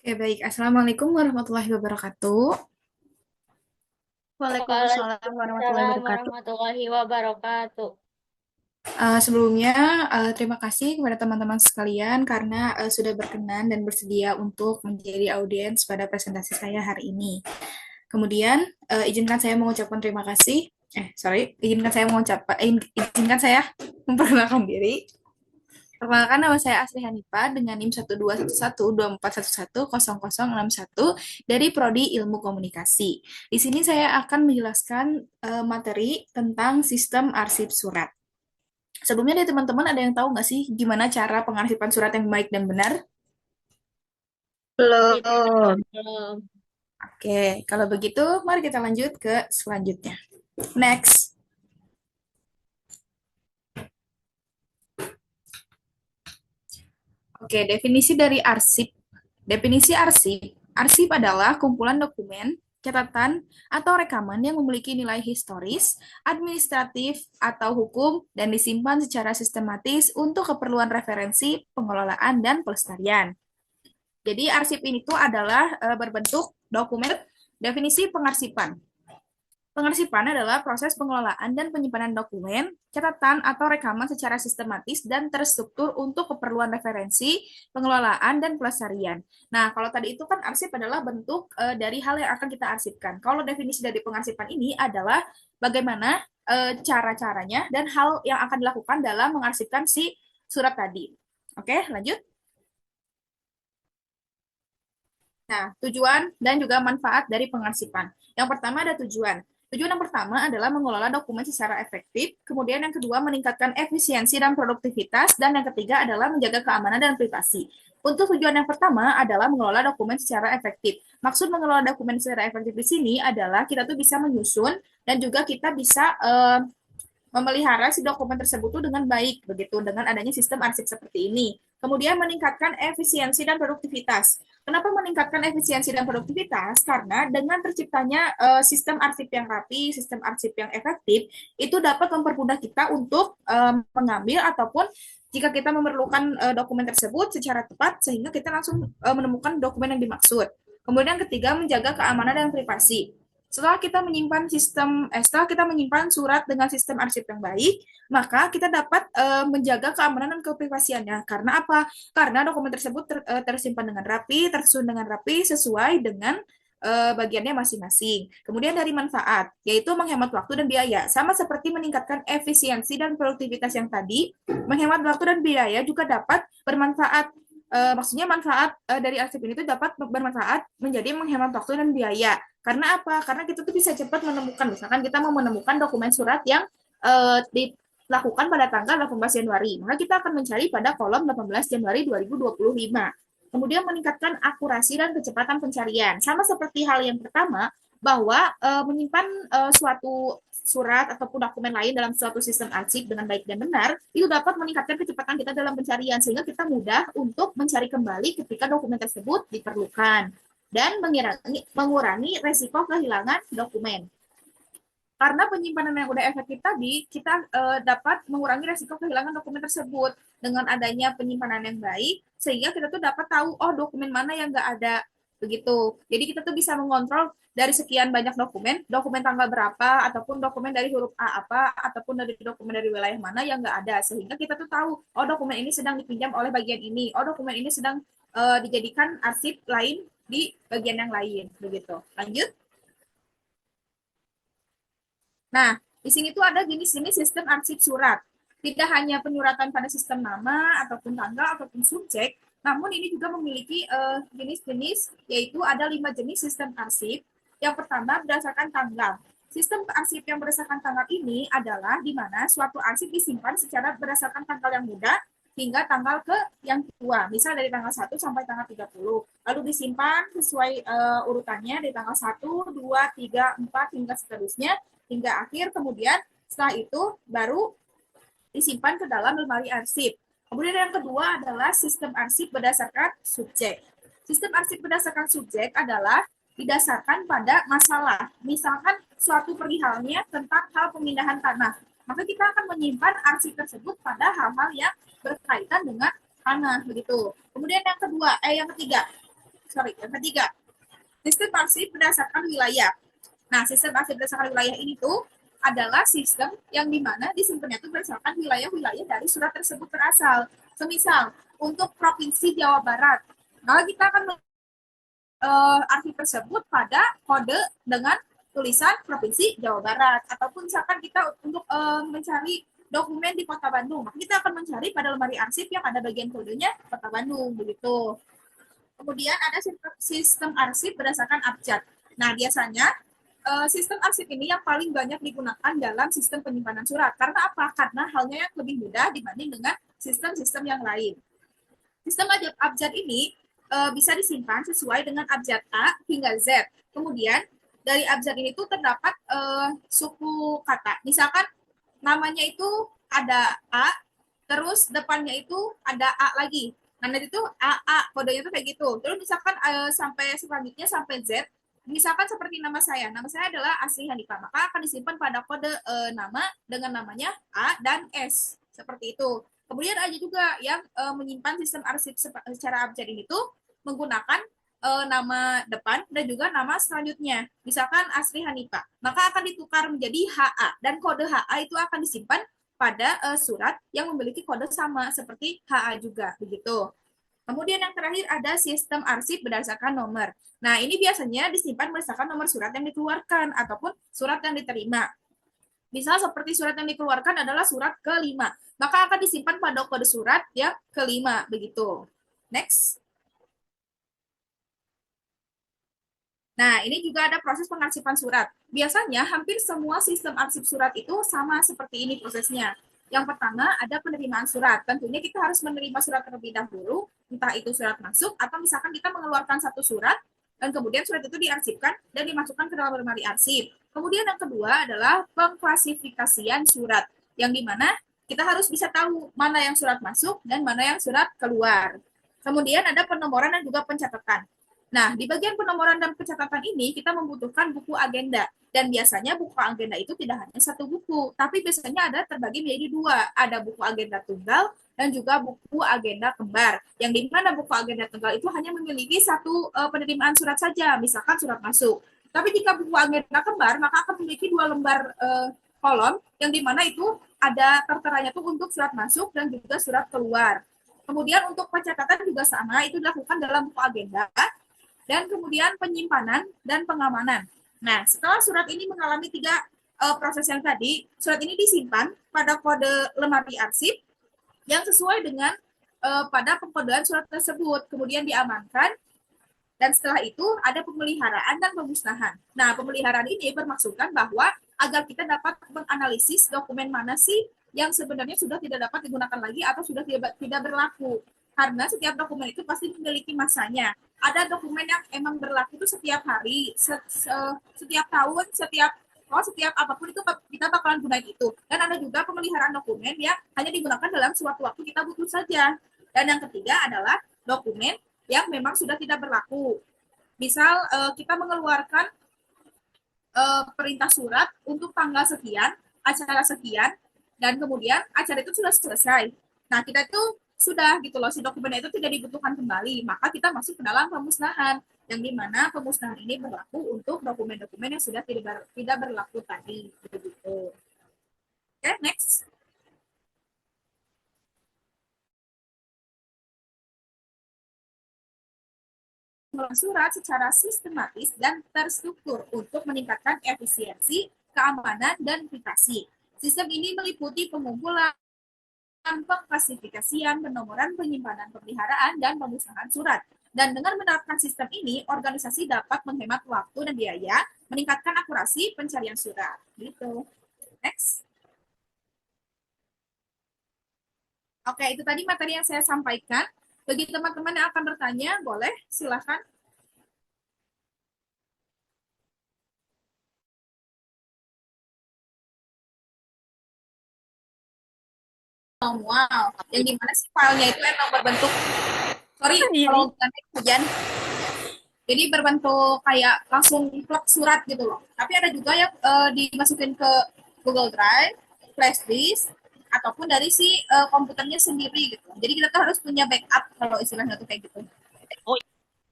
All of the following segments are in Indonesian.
Oke, baik. Assalamualaikum warahmatullahi wabarakatuh. Waalaikumsalam warahmatullahi Waalaikumsalam wabarakatuh. warahmatullahi wabarakatuh. Sebelumnya, terima kasih kepada teman-teman sekalian karena sudah berkenan dan bersedia untuk menjadi audiens pada presentasi saya hari ini. Kemudian, izinkan saya mengucapkan terima kasih. Izinkan saya izinkan saya memperkenalkan diri. Perkenalkan, nama saya Asri Hanifa dengan NIM 121124124110061 dari Prodi Ilmu Komunikasi. Di sini saya akan menjelaskan materi tentang sistem arsip surat. Sebelumnya dari teman-teman ada yang tahu nggak sih gimana cara pengarsipan surat yang baik dan benar? Belum. Belum. Oke, kalau begitu mari kita lanjut ke selanjutnya. Next. Oke, definisi dari arsip. Definisi arsip. Arsip adalah kumpulan dokumen, catatan, atau rekaman yang memiliki nilai historis, administratif, atau hukum, dan disimpan secara sistematis untuk keperluan referensi, pengelolaan, dan pelestarian. Jadi arsip ini tuh adalah berbentuk dokumen. Definisi pengarsipan. Pengarsipan adalah proses pengelolaan dan penyimpanan dokumen, catatan, atau rekaman secara sistematis dan terstruktur untuk keperluan referensi, pengelolaan, dan pelestarian. Nah, kalau tadi itu kan arsip adalah bentuk dari hal yang akan kita arsipkan. Kalau definisi dari pengarsipan ini adalah bagaimana cara-caranya dan hal yang akan dilakukan dalam mengarsipkan si surat tadi. Oke, lanjut. Nah, tujuan dan juga manfaat dari pengarsipan. Yang pertama ada tujuan. Tujuan yang pertama adalah mengelola dokumen secara efektif, kemudian yang kedua meningkatkan efisiensi dan produktivitas, dan yang ketiga adalah menjaga keamanan dan privasi. Untuk tujuan yang pertama adalah mengelola dokumen secara efektif. Maksud mengelola dokumen secara efektif di sini adalah kita tuh bisa menyusun dan juga kita bisa memelihara si dokumen tersebut tuh dengan baik begitu dengan adanya sistem arsip seperti ini. Kemudian meningkatkan efisiensi dan produktivitas. Kenapa meningkatkan efisiensi dan produktivitas? Karena dengan terciptanya sistem arsip yang rapi, sistem arsip yang efektif, itu dapat mempermudah kita untuk mengambil ataupun jika kita memerlukan dokumen tersebut secara tepat sehingga kita langsung menemukan dokumen yang dimaksud. Kemudian ketiga, menjaga keamanan dan privasi. Setelah kita menyimpan surat dengan sistem arsip yang baik, maka kita dapat menjaga keamanan dan keprivasiannya. Karena apa? Karena dokumen tersebut tersimpan dengan rapi, tersusun dengan rapi sesuai dengan bagiannya masing-masing. Kemudian dari manfaat, yaitu menghemat waktu dan biaya. Sama seperti meningkatkan efisiensi dan produktivitas yang tadi, menghemat waktu dan biaya juga dapat bermanfaat. Maksudnya manfaat dari arsip ini tuh dapat bermanfaat menjadi menghemat waktu dan biaya. Karena apa? Karena kita tuh bisa cepat menemukan, misalkan kita mau menemukan dokumen surat yang dilakukan pada tanggal 18 Januari, maka kita akan mencari pada kolom 18 Januari 2025. Kemudian meningkatkan akurasi dan kecepatan pencarian. Sama seperti hal yang pertama, bahwa menyimpan suatu surat ataupun dokumen lain dalam suatu sistem arsip dengan baik dan benar, itu dapat meningkatkan kecepatan kita dalam pencarian, sehingga kita mudah untuk mencari kembali ketika dokumen tersebut diperlukan dan mengurangi resiko kehilangan dokumen. Karena penyimpanan yang udah efektif tadi, kita dapat mengurangi resiko kehilangan dokumen tersebut dengan adanya penyimpanan yang baik, sehingga kita tuh dapat tahu, oh dokumen mana yang nggak ada, begitu. Jadi kita tuh bisa mengontrol dari sekian banyak dokumen, dokumen tanggal berapa, ataupun dokumen dari huruf A apa, ataupun dari dokumen dari wilayah mana yang nggak ada, sehingga kita tuh tahu, oh dokumen ini sedang dipinjam oleh bagian ini, oh dokumen ini sedang dijadikan arsip lain di bagian yang lain, begitu. Lanjut. Nah, di sini tuh ada jenis-jenis sistem arsip surat. Tidak hanya penyuratan pada sistem nama ataupun tanggal ataupun subjek, namun ini juga memiliki jenis-jenis, yaitu ada 5 jenis sistem arsip. Yang pertama berdasarkan tanggal. Sistem arsip yang berdasarkan tanggal ini adalah di mana suatu arsip disimpan secara berdasarkan tanggal yang muda hingga tanggal ke yang tua. Misal dari tanggal 1 sampai tanggal 30. Lalu disimpan sesuai urutannya dari tanggal 1, 2, 3, 4 hingga seterusnya hingga akhir, kemudian setelah itu baru disimpan ke dalam lemari arsip. Kemudian yang kedua adalah sistem arsip berdasarkan subjek. Sistem arsip berdasarkan subjek adalah didasarkan pada masalah. Misalkan suatu perihalnya tentang hal pemindahan tanah, maka kita akan menyimpan arsip tersebut pada hal-hal yang berkaitan dengan tanah begitu. Kemudian yang ketiga, yang ketiga, sistem arsip berdasarkan wilayah. Nah, sistem arsip berdasarkan wilayah ini tuh adalah sistem yang dimana disimpannya itu berdasarkan wilayah-wilayah dari surat tersebut berasal. Semisal, untuk Provinsi Jawa Barat, kalau kita akan arsip tersebut pada kode dengan tulisan Provinsi Jawa Barat. Ataupun misalkan kita untuk mencari dokumen di Kota Bandung, maka kita akan mencari pada lemari arsip yang ada bagian kodenya Kota Bandung, begitu. Kemudian ada sistem arsip berdasarkan abjad. Nah, biasanya sistem arsip ini yang paling banyak digunakan dalam sistem penyimpanan surat. Karena apa? Karena halnya yang lebih mudah dibanding dengan sistem-sistem yang lain. Sistem abjad ini bisa disimpan sesuai dengan abjad A hingga Z. Kemudian dari abjad ini tuh terdapat suku kata. Misalkan namanya itu ada A, terus depannya itu ada A lagi. Nah, nanti itu AA, kodenya tuh kayak gitu. Terus misalkan sampai selanjutnya sampai Z, misalkan seperti nama saya adalah Asri Hanifah, maka akan disimpan pada kode nama dengan namanya A dan S, seperti itu. Kemudian ada juga yang menyimpan sistem arsip secara abjad ini tuh menggunakan nama depan dan juga nama selanjutnya. Misalkan Asri Hanifah, maka akan ditukar menjadi HA dan kode HA itu akan disimpan pada surat yang memiliki kode sama seperti HA juga, begitu. Kemudian yang terakhir ada sistem arsip berdasarkan nomor. Nah, ini biasanya disimpan berdasarkan nomor surat yang dikeluarkan ataupun surat yang diterima. Misal seperti surat yang dikeluarkan adalah surat ke-5, maka akan disimpan pada kode surat yang ke-5, begitu. Next. Nah, ini juga ada proses pengarsipan surat. Biasanya hampir semua sistem arsip surat itu sama seperti ini prosesnya. Yang pertama ada penerimaan surat. Tentunya kita harus menerima surat terlebih dahulu, entah itu surat masuk atau misalkan kita mengeluarkan satu surat dan kemudian surat itu diarsipkan dan dimasukkan ke dalam lemari arsip. Kemudian yang kedua adalah pengklasifikasian surat, yang dimana kita harus bisa tahu mana yang surat masuk dan mana yang surat keluar. Kemudian ada penomoran dan juga pencatatan. Nah, di bagian penomoran dan pencatatan ini, kita membutuhkan buku agenda. Dan biasanya buku agenda itu tidak hanya satu buku, tapi biasanya ada terbagi menjadi dua. Ada buku agenda tunggal dan juga buku agenda kembar. Yang di mana buku agenda tunggal itu hanya memiliki satu penerimaan surat saja, misalkan surat masuk. Tapi jika buku agenda kembar, maka akan memiliki dua lembar kolom, yang di mana itu ada terteranya tuh untuk surat masuk dan juga surat keluar. Kemudian untuk pencatatan juga sama, itu dilakukan dalam buku agenda, dan kemudian penyimpanan dan pengamanan. Nah, setelah surat ini mengalami tiga proses yang tadi, surat ini disimpan pada kode lemari arsip yang sesuai dengan pada pengkodean surat tersebut, kemudian diamankan, dan setelah itu ada pemeliharaan dan pemusnahan. Nah, pemeliharaan ini bermaksudkan bahwa agar kita dapat menganalisis dokumen mana sih yang sebenarnya sudah tidak dapat digunakan lagi atau sudah tidak berlaku. Karena setiap dokumen itu pasti memiliki masanya. Ada dokumen yang emang berlaku itu setiap hari, setiap tahun, setiap apapun itu kita bakalan gunain itu. Dan ada juga pemeliharaan dokumen yang hanya digunakan dalam suatu waktu kita butuh saja. Dan yang ketiga adalah dokumen yang memang sudah tidak berlaku. Misal kita mengeluarkan perintah surat untuk tanggal sekian, acara sekian, dan kemudian acara itu sudah selesai. Nah, kita itu sudah gitu loh, si dokumen itu tidak dibutuhkan kembali, maka kita masuk ke dalam pemusnahan, yang dimana pemusnahan ini berlaku untuk dokumen-dokumen yang sudah tidak berlaku tadi. Begitu. Oke, next. Surat secara sistematis dan terstruktur untuk meningkatkan efisiensi, keamanan, dan privasi. Sistem ini meliputi pengumpulan, pengklasifikasian, penomoran, penyimpanan, pemeliharaan, dan pemusnahan surat. Dan dengan menerapkan sistem ini, organisasi dapat menghemat waktu dan biaya, meningkatkan akurasi pencarian surat. Gitu. Next. Oke, itu tadi materi yang saya sampaikan. Bagi teman-teman yang akan bertanya, boleh silakan. Wow, yang dimana sih filenya itu emang berbentuk, sorry kalau bukan hujan, jadi berbentuk kayak langsung plug surat gitu loh. Tapi ada juga yang dimasukin ke Google Drive, flash disk, ataupun dari si komputernya sendiri gitu. Jadi kita tuh harus punya backup kalau istilahnya tuh kayak gitu.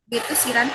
Gitu sih, Ran.